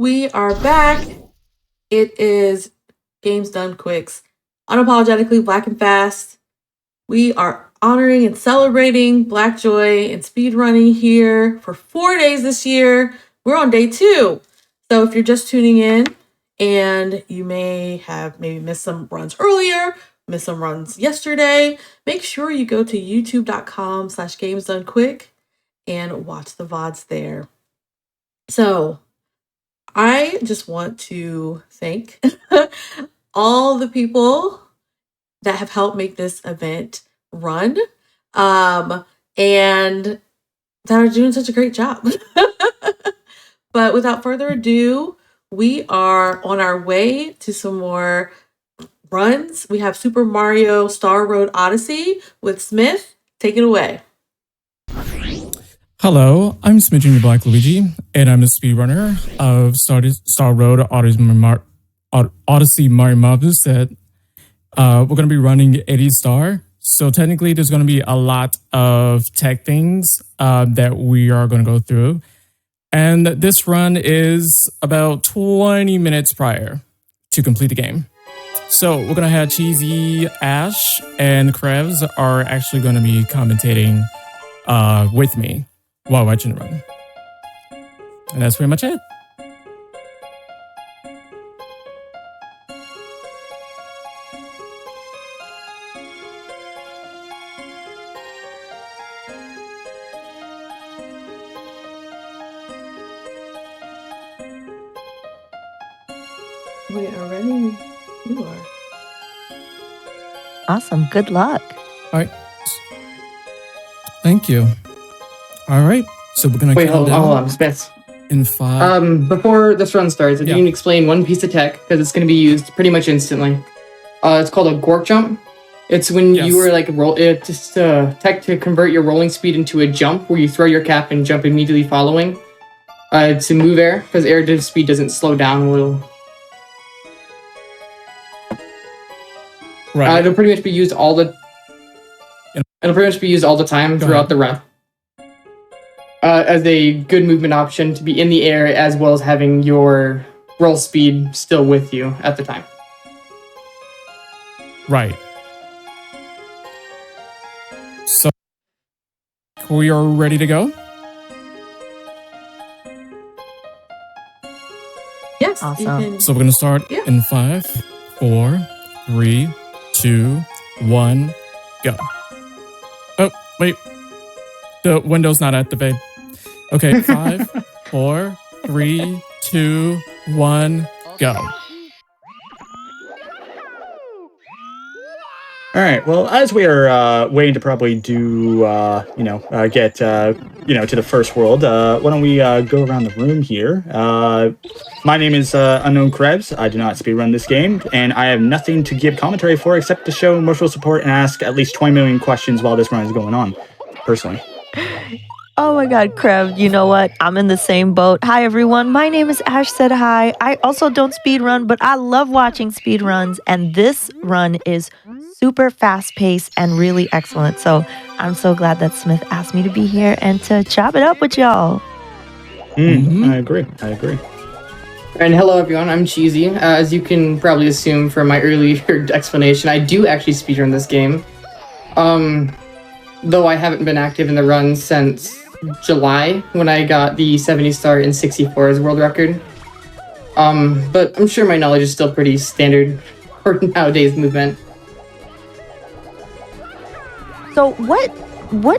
We are back. It is Games Done Quicks. Unapologetically Black and Fast. We are honoring and celebrating Black joy and speedrunning here for 4 days this year. We're on day 2. So if you're just tuning in and you may have maybe missed some runs earlier, missed some runs yesterday, make sure you go to youtube.com/gamesdonequick and watch the VODs there. So I just want to thank all the people that have helped make this event run and that are doing such a great job. But without further ado, we are on our way to some more runs. We have Super Mario Star Road Odyssey with Smith. Take it away. Hello, I'm SmithJrBlaquaLuigi, and I'm a speedrunner of Star Road Odyssey Mario Mabu set. We're going to be running 80 star. So technically, there's going to be a lot of tech things that we are going to go through. And this run is about 20 minutes prior to complete the game. So we're going to have Cheesy, Ash, and Krezz are actually going to be commentating with me while watching the run. And that's pretty much it. We are ready. You are. Awesome. Good luck. All right. Thank you. All right. So we're going to hold on, Smith. In 5. Before this run starts, I need to explain one piece of tech because it's going to be used pretty much instantly. It's called a gork jump. It's when you are like it's just tech to convert your rolling speed into a jump where you throw your cap and jump immediately following. It's a move air because air speed doesn't slow down a little. Right. It'll pretty much be used all the. It'll pretty much be used all the time throughout the run. As a good movement option to be in the air as well as having your roll speed still with you at the time. Right. So we are ready to go? Yes. Awesome. So we're going to start in 5, 4, 3, 2, 1, go. Oh, wait. The window's not activated. Okay, 5, 4, 3, 2, 1, go. All right. Well, as we are waiting to probably do, get, to the first world, why don't we go around the room here? My name is unknownkrezz. I do not speedrun this game, and I have nothing to give commentary for except to show emotional support and ask at least 20 million questions while this run is going on, personally. Oh my God, Krev, you know what? I'm in the same boat. Hi, everyone. My name is ashsaidhi. I also don't speedrun, but I love watching speedruns, and this run is super fast-paced and really excellent. So I'm so glad that Smith asked me to be here and to chop it up with y'all. I agree. And hello, everyone. I'm Cheesy. As you can probably assume from my earlier explanation, I do actually speedrun this game. Though I haven't been active in the run since July when I got the 70 star in 64 as world record. But I'm sure my knowledge is still pretty standard for nowadays movement. So what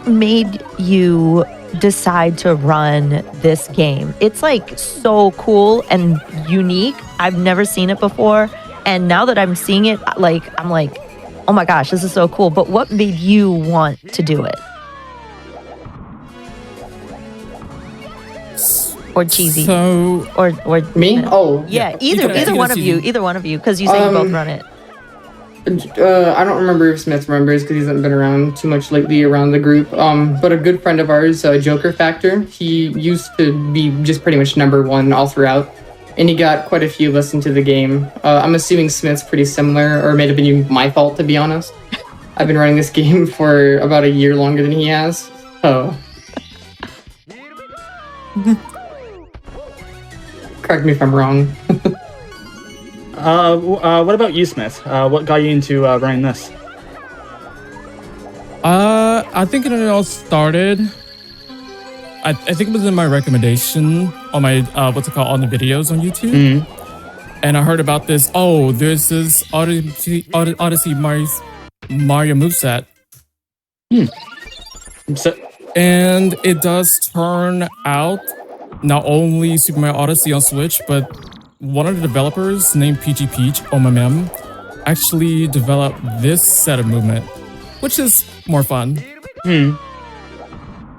made you decide to run this game? It's like so cool and unique. I've never seen it before, and now that I'm seeing it, I'm like, oh my gosh, this is so cool. But what made you want to do it? Or Cheesy? So, or me? Oh, yeah. Either one of you, because you say you both run it. I don't remember if Smith remembers because he hasn't been around too much lately around the group. But a good friend of ours, Joker Factor, he used to be just pretty much #1 all throughout. And he got quite a few of us into the game. I'm assuming Smith's pretty similar, or it may have been my fault, to be honest. I've been running this game for about a year longer than he has. So correct me if I'm wrong. What about you, Smith? What got you into running this? I think it all started. I think it was in my recommendation on my what's it called, on the videos on YouTube, and I heard about this. Oh, there's this Odyssey Mario moveset. So, and it does turn out not only Super Mario Odyssey on Switch, but one of the developers named Peachy Peach, OMM, actually developed this set of movement, which is more fun.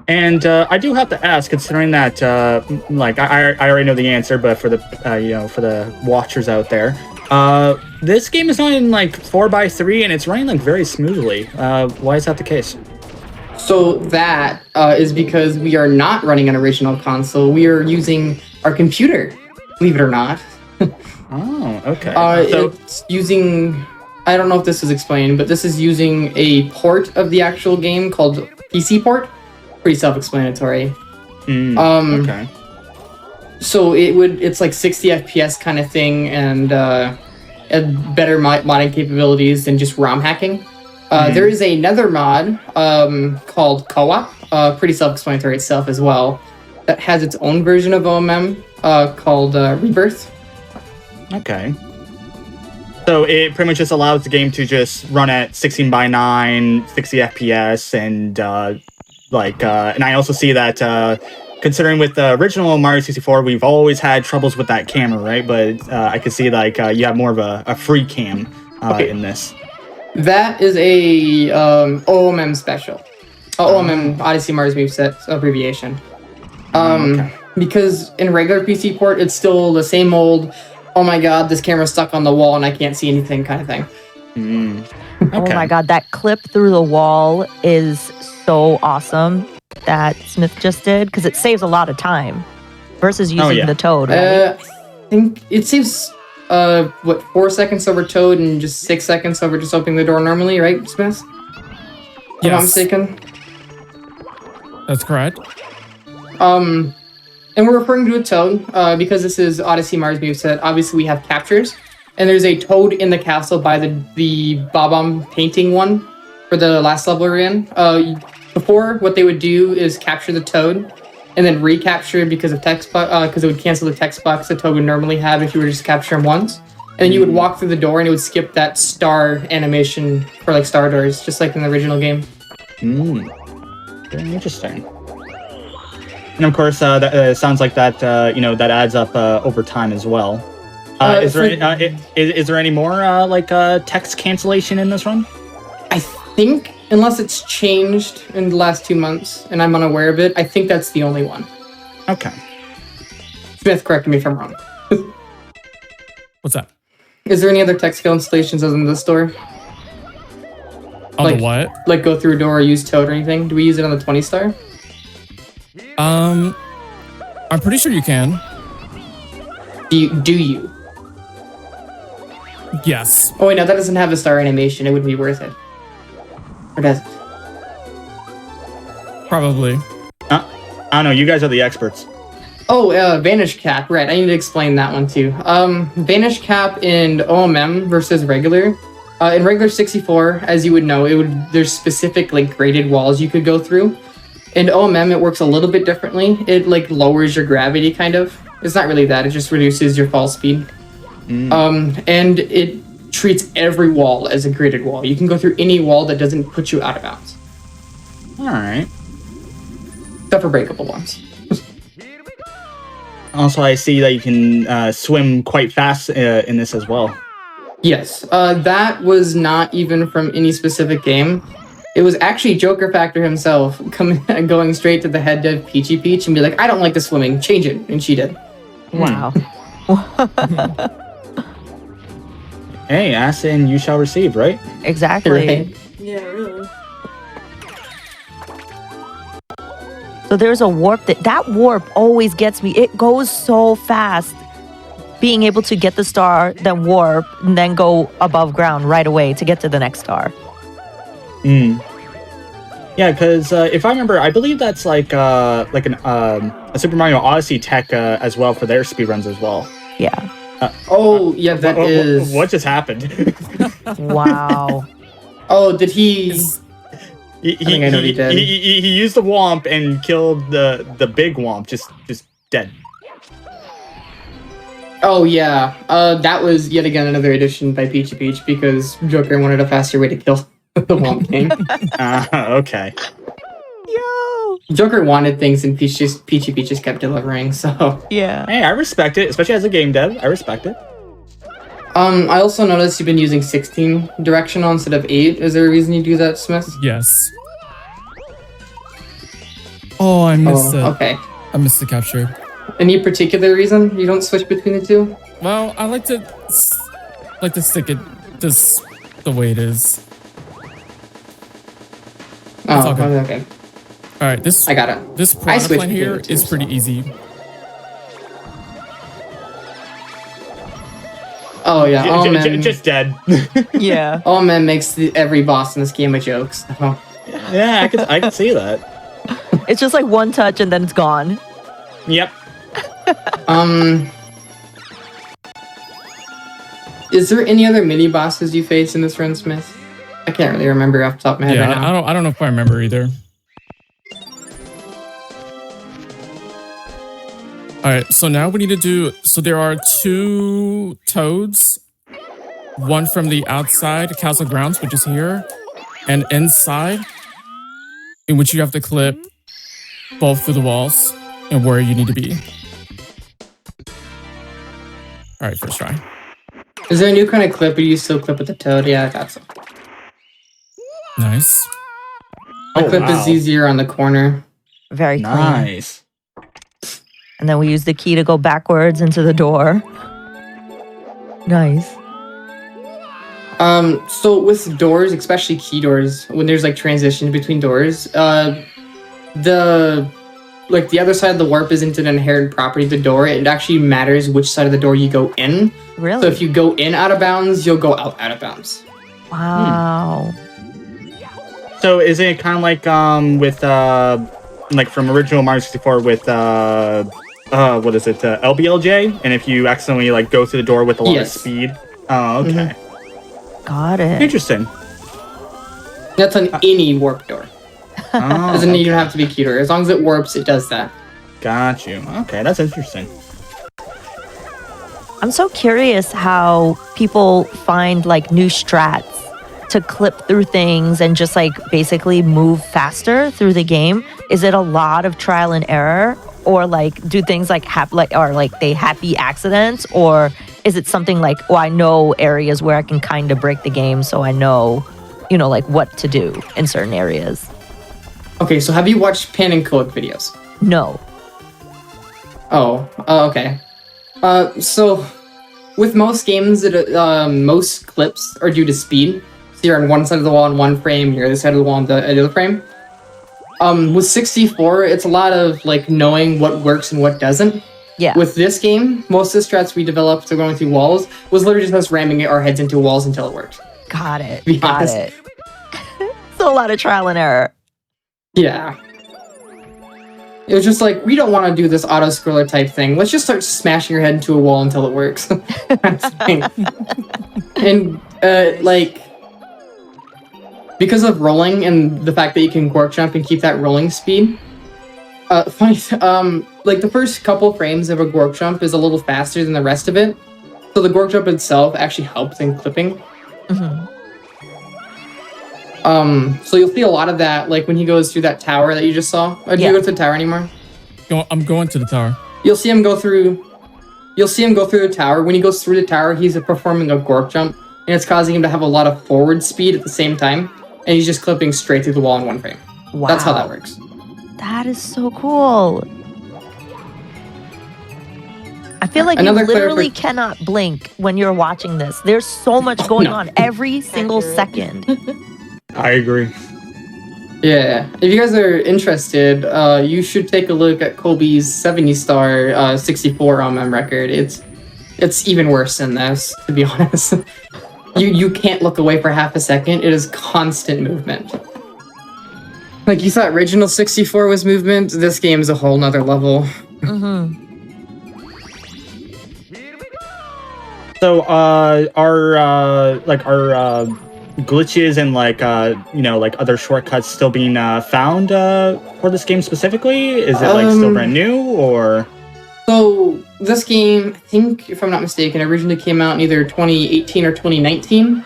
And I do have to ask, considering that, like I already know the answer, but for the for the watchers out there, this game is running like 4x3, and it's running like very smoothly. Why is that the case? So that is because we are not running an original console. We are using our computer, believe it or not. Oh, okay. So it's using, I don't know if this is explained, but this is using a port of the actual game called PC port. Pretty self-explanatory. Okay. So it's like 60 FPS kind of thing, and better modding capabilities than just ROM hacking. There is another mod called Co-op, pretty self-explanatory itself as well, that has its own version of OMM called Rebirth. Okay. So it pretty much just allows the game to just run at 16:9, 60 FPS, and and I also see that considering with the original Mario 64, we've always had troubles with that camera, right? But I could see like you have more of a free cam in this. That is a OMM special. OMM, Odyssey Mars Moveset abbreviation. Okay. Because in regular PC port, it's still the same old, oh my god, this camera's stuck on the wall and I can't see anything kind of thing. Oh my god, that clip through the wall is so awesome that Smith just did, because it saves a lot of time versus using the Toad, right? I think it saves 4 seconds over Toad and just 6 seconds over just opening the door normally, right, Smith? If I'm not mistaken. That's correct. And we're referring to a Toad because this is Odyssey Mars Moveset. Obviously, we have captures, and there's a Toad in the castle by the Bob-omb painting one for the last level we're in. Before, what they would do is capture the Toad and then recapture because of text because it would cancel the text box the Toad would normally have if you were to just capture him once. And then you would walk through the door and it would skip that star animation for like star doors, just like in the original game. Very interesting. And of course, that sounds like that that adds up over time as well. Is there any more text cancellation in this run? I think, unless it's changed in the last 2 months and I'm unaware of it, I think that's the only one. Okay. Smith, correct me if I'm wrong. What's that? Is there any other text skill installations other than this store? On the what? Like go through a door or use Toad or anything? Do we use it on the 20 star? I'm pretty sure you can. Do you? Yes. Oh wait, no, that doesn't have a star animation. It wouldn't be worth it. Or does it? Probably. I don't know. You guys are the experts. Oh, Vanish Cap. Right, I need to explain that one too. Vanish Cap in OMM versus regular. In regular 64, as you would know, there's specific like graded walls you could go through. In OMM, it works a little bit differently. It like lowers your gravity, kind of. It's not really that. It just reduces your fall speed. And it treats every wall as a gridded wall. You can go through any wall that doesn't put you out of bounds. All right. Except for breakable ones. Also, I see that you can swim quite fast in this as well. Yes, that was not even from any specific game. It was actually Joker Factor himself going straight to the head dev Peachy Peach and be like, I don't like the swimming, change it. And she did. Wow. Hey, ask and you shall receive, right? Exactly. Right. Yeah, really. So there's a warp that warp always gets me. It goes so fast. Being able to get the star, then warp, and then go above ground right away to get to the next star. Yeah, because if I remember, I believe that's like a Super Mario Odyssey tech as well for their speedruns as well. Yeah. Yeah, that is. What just happened? Wow. Oh, did he? He think I know what he did. He used the womp and killed the big womp, just dead. Oh yeah, that was yet again another addition by Peachy Peach because Joker wanted a faster way to kill the Womp King. Okay. Yo. Joker wanted things and Peachy Peach just kept delivering. So Yeah. Hey, I respect it, especially as a game dev. I respect it. I also noticed you've been using 16 directional instead of 8. Is there a reason you do that, Smith? Yes. Oh, I missed it. Okay. I missed the capture. Any particular reason you don't switch between the two? Well, I like to stick it just the way it is. Oh, all good. okay. All right, this I got it. this I switched piranha plant between here the two, is pretty easy. Oh yeah. Oh man. Just dead. Yeah. Oh man makes every boss in this game a joke. So. Yeah, I can see that. It's just like one touch and then it's gone. Yep. Is there any other mini bosses you face in this run, Smith? I can't really remember off the top of my head Yeah, right now. I don't know if I remember either. All right, so now we need to do. So there are 2 toads, one from the outside castle grounds, which is here, and inside, in which you have to clip both through the walls and where you need to be. All right, first try. Is there a new kind of clip or you still clip with the toad? Yeah, I thought so. Nice. The clip wow. is easier on the corner. Very clean. Nice. And then we use the key to go backwards into the door. Nice. So with doors, especially key doors, when there's like transition between doors, the other side of the warp isn't an inherent property of the door. It actually matters which side of the door you go in. Really? So if you go in out of bounds, you'll go out of bounds. Wow. So is it kind of like with like from original Mario 64 with what is it, LBLJ? And if you accidentally like go through the door with a lot of speed. Oh, okay. Got it. Interesting. That's on any warp door. Oh, Doesn't even have to be key door. As long as it warps, it does that. got you. Okay, that's interesting. I'm so curious how people find like new strats to clip through things and just like basically move faster through the game. Is it a lot of trial and error, or like do things like they happy accidents, or is it something like, oh, I know areas where I can kind of break the game, so I know, like what to do in certain areas? Okay, so have you watched Pan and Code videos? No. Oh, okay. So with most games, most clips are due to speed. So you're on one side of the wall in one frame, you're on the other side of the wall in the other frame. With 64, it's a lot of like knowing what works and what doesn't. Yeah. With this game, most of the strats we developed for going through walls was literally just us ramming our heads into walls until it worked. Got it. Be Got honest. it. So a lot of trial and error. Yeah. It was just like, we don't want to do this auto-scroller type thing. Let's just start smashing your head into a wall until it works. That's the thing. And, because of rolling and the fact that you can quark jump and keep that rolling speed, the first couple frames of a gork jump is a little faster than the rest of it. So the gork jump itself actually helps in clipping. Mm-hmm. So you'll see a lot of that, like when he goes through that tower that you just saw. Do you go to the tower anymore? I'm going to the tower. You'll see him go through the tower. When he goes through the tower, he's performing a gork jump, and it's causing him to have a lot of forward speed at the same time, and he's just clipping straight through the wall in one frame. Wow. That's how that works. That is so cool. I feel like Another you literally cannot blink when you're watching this. There's so much going on every single second. I agree. Yeah. If you guys are interested, you should take a look at Kobe's 70-star 64 record. It's even worse than this, to be honest. You can't look away for half a second. It is constant movement. Like you thought original 64 was movement, this game is a whole nother level. Mm-hmm. So, are glitches and like other shortcuts still being found for this game specifically? Is it like still brand new or? So this game, I think, if I'm not mistaken, originally came out in either 2018 or 2019.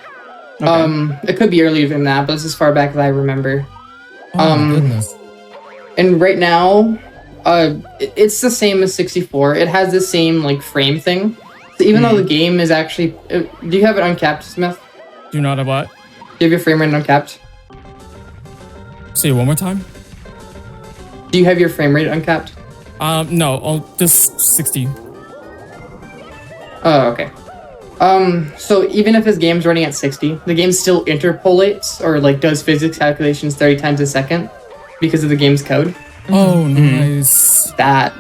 Okay. It could be earlier than that, but it's as far back as I remember. Oh my goodness. And right now, it's the same as 64. It has the same like frame thing. So even though the game is actually, do you have it uncapped, Smith? Do not have what? Do you have your frame rate uncapped? Say it one more time. Do you have your frame rate uncapped? No, just 60. Oh, okay. So even if his game's running at 60, the game still interpolates or like does physics calculations 30 times a second because of the game's code. Oh, nice. That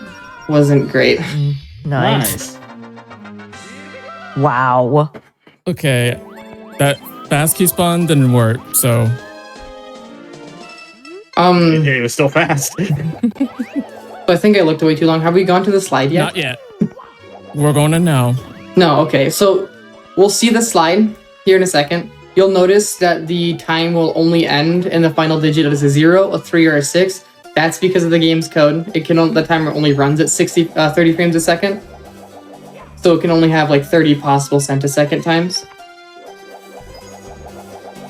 wasn't great. Nice. Wow. Okay, that fast key spawn didn't work, so It was still fast. I think I looked away too long. Have we gone to the slide yet? not yet. We're going in now. No, okay. So we'll see the slide here in a second. You'll notice that the time will only end in the final digit as a 0, a 3, or a 6. That's because of the game's code. The timer only runs at 30 frames a second. So it can only have like 30 possible centisecond times.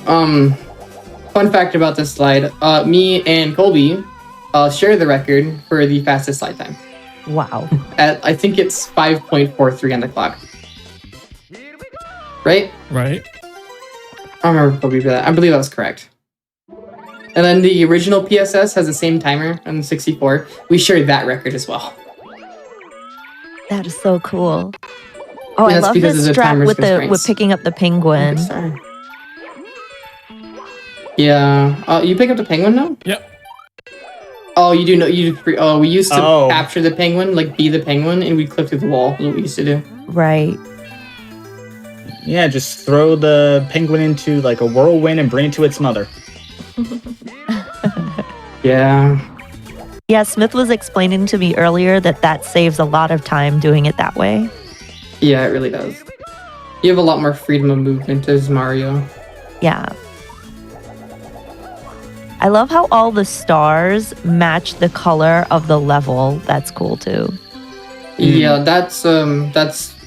Fun fact about this slide, me and Colby share the record for the fastest slide time. Wow. I think it's 5.43 on the clock. Right? Right? I remember Colby for that. I believe that was correct. And then the original PSS has the same timer on the 64. We shared that record as well. That is so cool. Oh, Yeah, I that's love because this of the strap timer's with constraints. picking up the penguin. Sorry. Yeah. You pick up the penguin now? Yep. Oh, you do know. We used to Oh. capture the penguin, like be the penguin, and we'd click through the wall. That's what we used to do. Right. Yeah, just throw the penguin into like a whirlwind and bring it to its mother. Yeah. Yeah, Smith was explaining to me earlier that saves a lot of time doing it that way. Yeah, it really does. You have a lot more freedom of movement as Mario. Yeah. I love how all the stars match the color of the level. That's cool too. Yeah, that's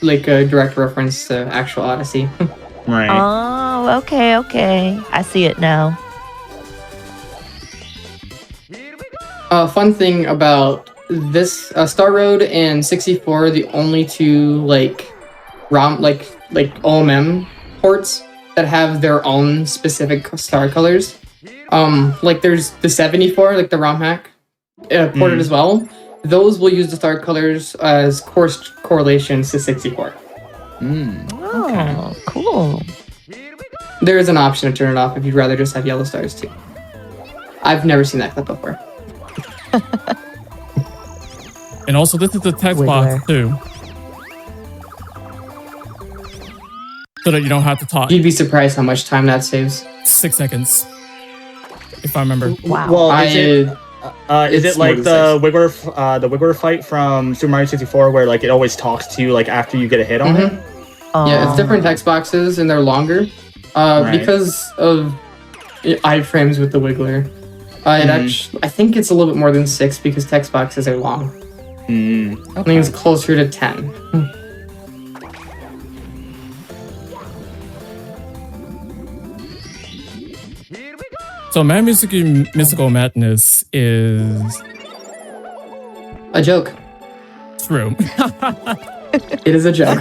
like a direct reference to actual Odyssey. Right. Oh, okay. I see it now. Fun thing about this Star Road and 64 are the only two like OMM ports that have their own specific star colors. Like there's the 74, like the ROM hack ported as well. Those will use the star colors as coarse correlations to 64. Oh, cool. There is an option to turn it off if you'd rather just have yellow stars too. I've never seen that clip before. And also, this is the text box too, so that you don't have to talk. You'd be surprised how much time that saves. 6 seconds, if I remember. Wow. Well, is it's it like more the than Wiggler fight from Super Mario 64 where like it always talks to you like after you get a hit on it? Yeah, it's different text boxes and they're longer because of iframes with the Wiggler. I think it's a little bit more than 6 because text boxes are long. I think it's closer to 10. So, Mad Mystical Madness is A joke. true. It is a joke.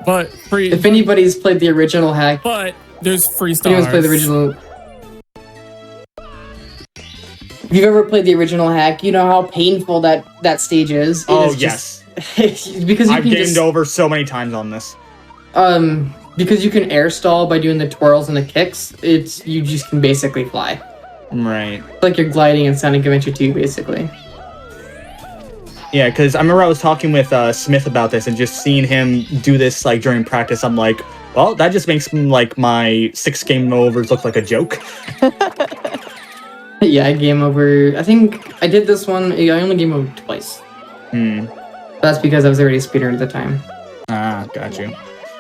But free. If anybody's played the original hack, But there's free if stars. anyone's played the original. If you've ever played the original hack, you know how painful that stage is. It Oh is yes, just, because you I've can gamed just over so many times on this. because you can air stall by doing the twirls and the kicks. You just can basically fly. Right. It's like you're gliding in Sonic Adventure 2, basically. Yeah, because I remember I was talking with Smith about this and just seeing him do this like during practice. I'm like, Well, that just makes like my 6 game overs look like a joke. Yeah, game over. I think I did this one. I only game over twice. That's because I was already a speedrunner at the time. Ah, got you.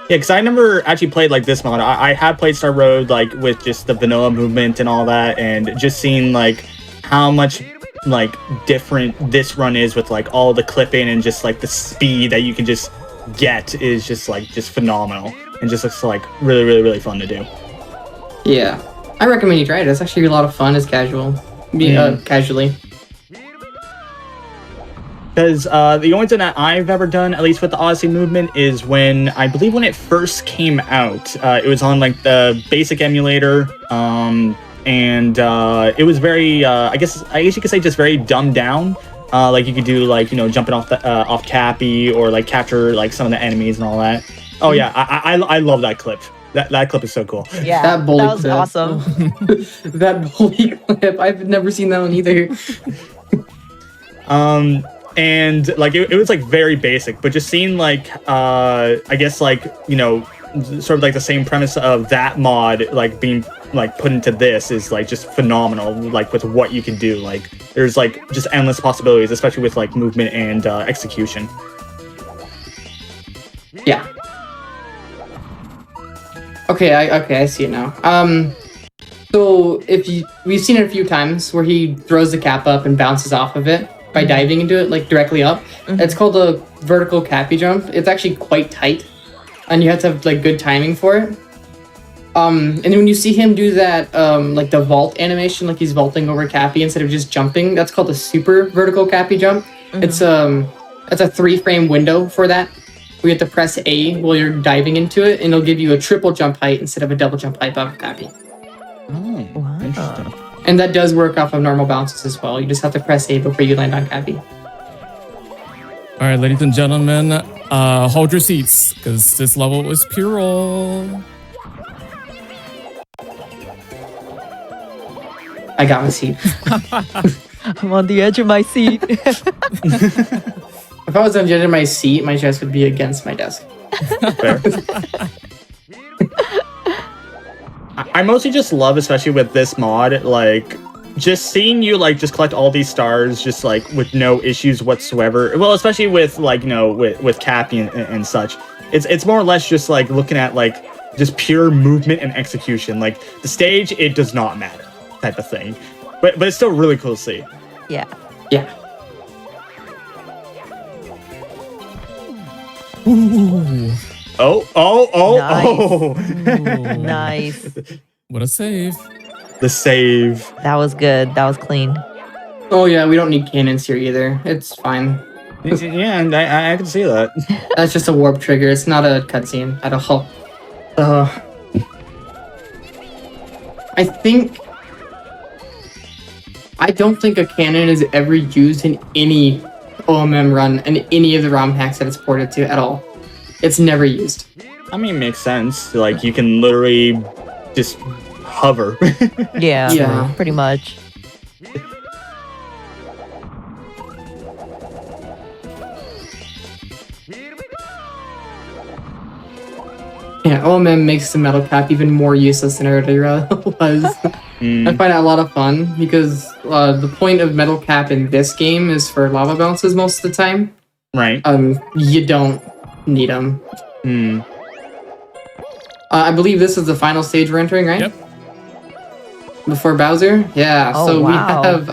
Yeah, because I never actually played like this mod. I have played Star Road like with just the vanilla movement and all that, and just seeing like how much like different this run is with like all the clipping and just like the speed that you can just get is just phenomenal, and just looks like really, really, really fun to do. Yeah, I recommend you try it. It's actually a lot of fun as casually. Because the only thing that I've ever done, at least with the Odyssey movement, is when I believe when it first came out, it was on like the basic emulator, and it was very, I guess you could say just very dumbed down. Like you could do like jumping off Cappy or like capture like some of the enemies and all that. Oh yeah, I love that clip. That clip is so cool. Yeah, that bully was clip. awesome. That bully clip. I've never seen that one either. And like it was like very basic, but just seeing like I guess like sort of like the same premise of that mod like being like put into this is like just phenomenal, like with what you can do. Like there's like just endless possibilities, especially with like movement and execution. Yeah. Okay, I see it now. So we've seen it a few times where he throws the cap up and bounces off of it by diving into it like directly up. It's called a vertical cappy jump. It's actually quite tight, and you have to have like good timing for it. And then when you see him do that like the vault animation, like he's vaulting over Cappy instead of just jumping, that's called a super vertical Cappy jump. It's a 3-frame window for that. We have to press A while you're diving into it, and it'll give you a triple jump height instead of a double jump height above Cappy. Oh, wow. Interesting. And that does work off of normal bounces as well. You just have to press A before you land on Cappy. All right, ladies and gentlemen, hold your seats, because this level is pure. I got my seat. I'm on the edge of my seat. If I was on the edge of my seat, my chest would be against my desk. Fair. I mostly just love, especially with this mod, like just seeing you like just collect all these stars just like with no issues whatsoever. Well, especially with like with Cappy and such. It's more or less just like looking at like just pure movement and execution. Like the stage, it does not matter type of thing. But it's still really cool to see. Yeah. Yeah. Ooh. Oh. Nice. What a save. The save. That was good. That was clean. Oh yeah, we don't need cannons here either. It's fine. Yeah, and I can see that. That's just a warp trigger. It's not a cutscene at all. I don't think a cannon is ever used in any OMM run and any of the ROM hacks that it's ported to at all. It's never used. I mean, it makes sense. Like, you can literally just hover. Yeah, pretty much. Yeah, OMM makes the metal cap even more useless than it already was. I find it a lot of fun because the point of metal cap in this game is for lava bounces most of the time. Right. You don't need them. I believe this is the final stage we're entering, right? Yep. Before Bowser? Yeah, Oh, so wow.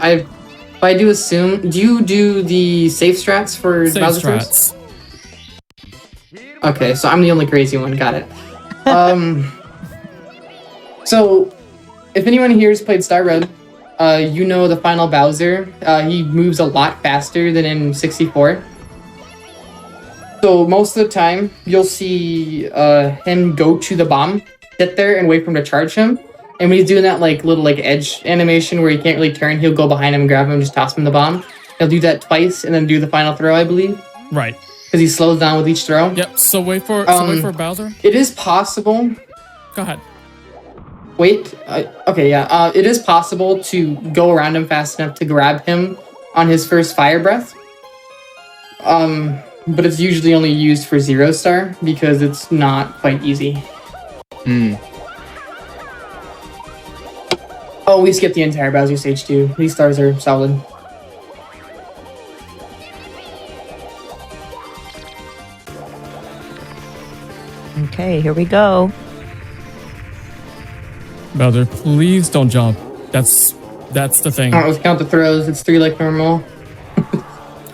I do assume, do you do the safe strats for Save Bowser strats. first? Okay, so I'm the only crazy one, got it. So, if anyone here has played Star Road, you know the final Bowser, he moves a lot faster than in 64. So most of the time, you'll see him go to the bomb, sit there and wait for him to charge him. And when he's doing that little edge animation where he can't really turn, he'll go behind him and grab him and just toss him the bomb. He'll do that twice and then do the final throw, I believe. Right. Because he slows down with each throw. Yep. So wait for Bowser. It is possible. Go ahead. Wait. Okay, yeah. It is possible to go around him fast enough to grab him on his first fire breath. But it's usually only used for 0 star because it's not quite easy. Oh, we skipped the entire Bowser stage too. These stars are solid. Okay, here we go. Bowser, please don't jump. That's the thing. Alright, let's count the throws. It's 3 like normal.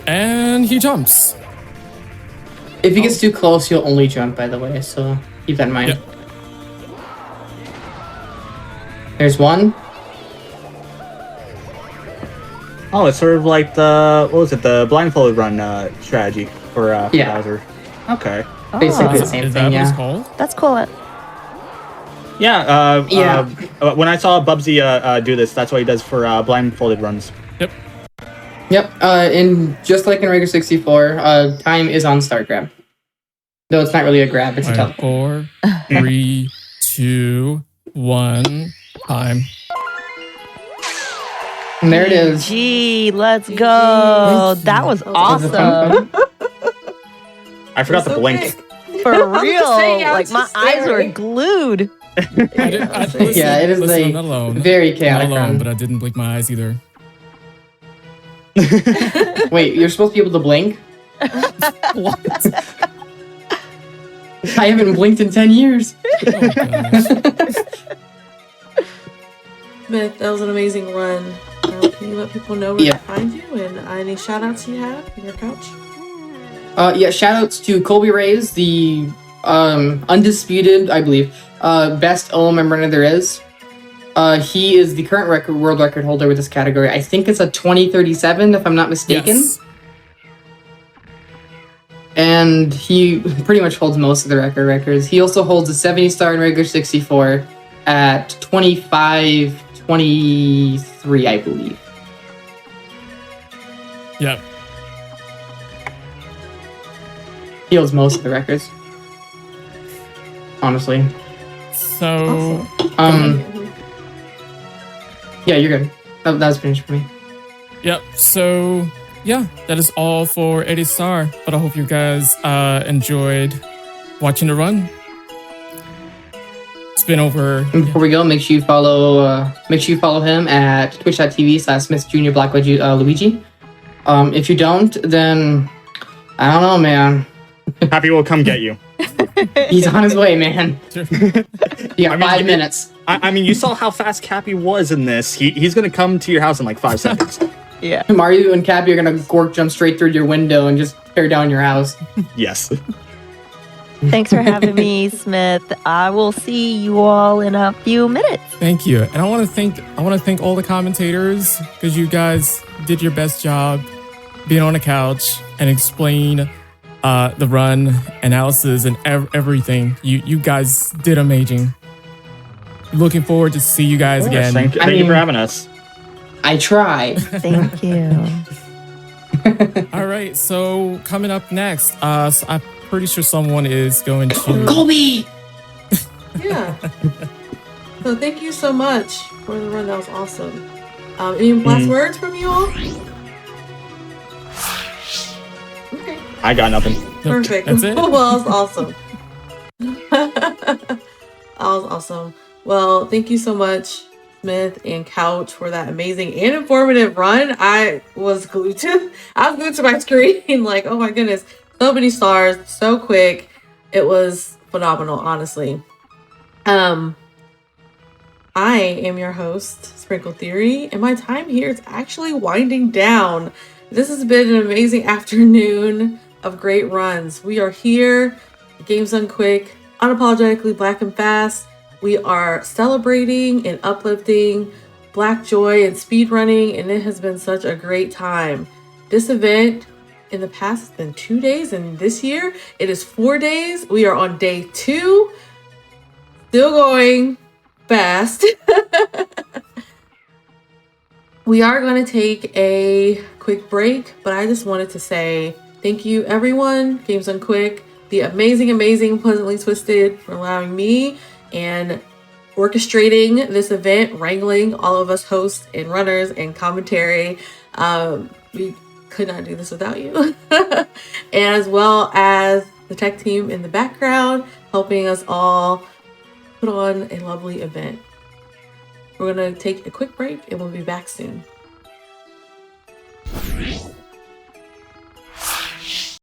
And he jumps. If he gets too close, he'll only jump, by the way, so keep that in mind. Yep. There's one. Oh, it's sort of like the the blindfolded run strategy for Bowser. Okay. Basically the Oh, same Is thing, that what it's yeah. called? that's cool. Yeah. When I saw Bubsy do this, that's what he does for blindfolded runs. Yep, and just like in regular 64, time is on start grab. Though it's not really a grab, it's a All right, teleport. 4, 3, 2, 1, time. And there it is. Gee, let's go. That was awesome. I forgot to blink. For real. saying, I was Like, my just eyes were staring. glued. Yeah, it is listen, I'm like not alone. very Not chaotic alone, run. but I didn't blink my eyes either. Wait, you're supposed to be able to blink? What? I haven't blinked in 10 years. Oh, gosh. Smith, that was an amazing run. Can you let people know where Yeah. to find you and any shout outs you have in your couch? Yeah, shoutouts to Colby Reyes, the undisputed, I believe, best OMM runner there is. He is the current world record holder with this category. I think it's a 2037, if I'm not mistaken. Yes. And he pretty much holds most of the records. He also holds a 70-star in regular 64 at 25-23, I believe. Yep. He holds most of the records. Honestly. So, Yeah, you're good. That was finished for me. yep. So, yeah, that is all for 80 Star. But I hope you guys enjoyed watching the run. It's been over. And before we go, make sure you follow him at twitch.tv/SmithJrBlaquaLuigi. If you don't, then I don't know, man. Happy will come get you. He's on his way, man. You got 5 minutes. I mean, you saw how fast Cappy was in this. He's gonna come to your house in like 5 seconds. Yeah. Mario and Cappy are gonna gork jump straight through your window and just tear down your house. Yes. Thanks for having me, Smith. I will see you all in a few minutes. Thank you, and I want to thank all the commentators because you guys did your best job being on the couch and explain the run analysis and everything. You guys did amazing. Looking forward to see you guys again. Thank you for having us. I tried. Thank you. All right, so coming up next, so I'm pretty sure someone is going to. Colby! Yeah. So thank you so much for the run. That was awesome. Any last words from you all? Okay. I got nothing. Perfect. That's it. Well, that was awesome. That was awesome. Well, thank you so much, Smith and Couch, for that amazing and informative run. I was glued to my screen. Like, oh my goodness, so many stars, so quick. It was phenomenal, honestly. I am your host, Sprinkle Theory, and my time here is actually winding down. This has been an amazing afternoon of great runs. We are here, Games Done Quick, Unapologetically Black and Fast. We are celebrating and uplifting Black joy and speedrunning, and it has been such a great time. This event in the past has been 2 days, and this year it is 4 days. We are on day 2, still going fast. We are going to take a quick break, but I just wanted to say thank you, everyone. Games Done Quick, the amazing, Pleasantly Twisted, for allowing me and orchestrating this event, wrangling all of us hosts and runners and commentary. We could not do this without you. And as well as the tech team in the background, helping us all put on a lovely event. We're going to take a quick break and we'll be back soon.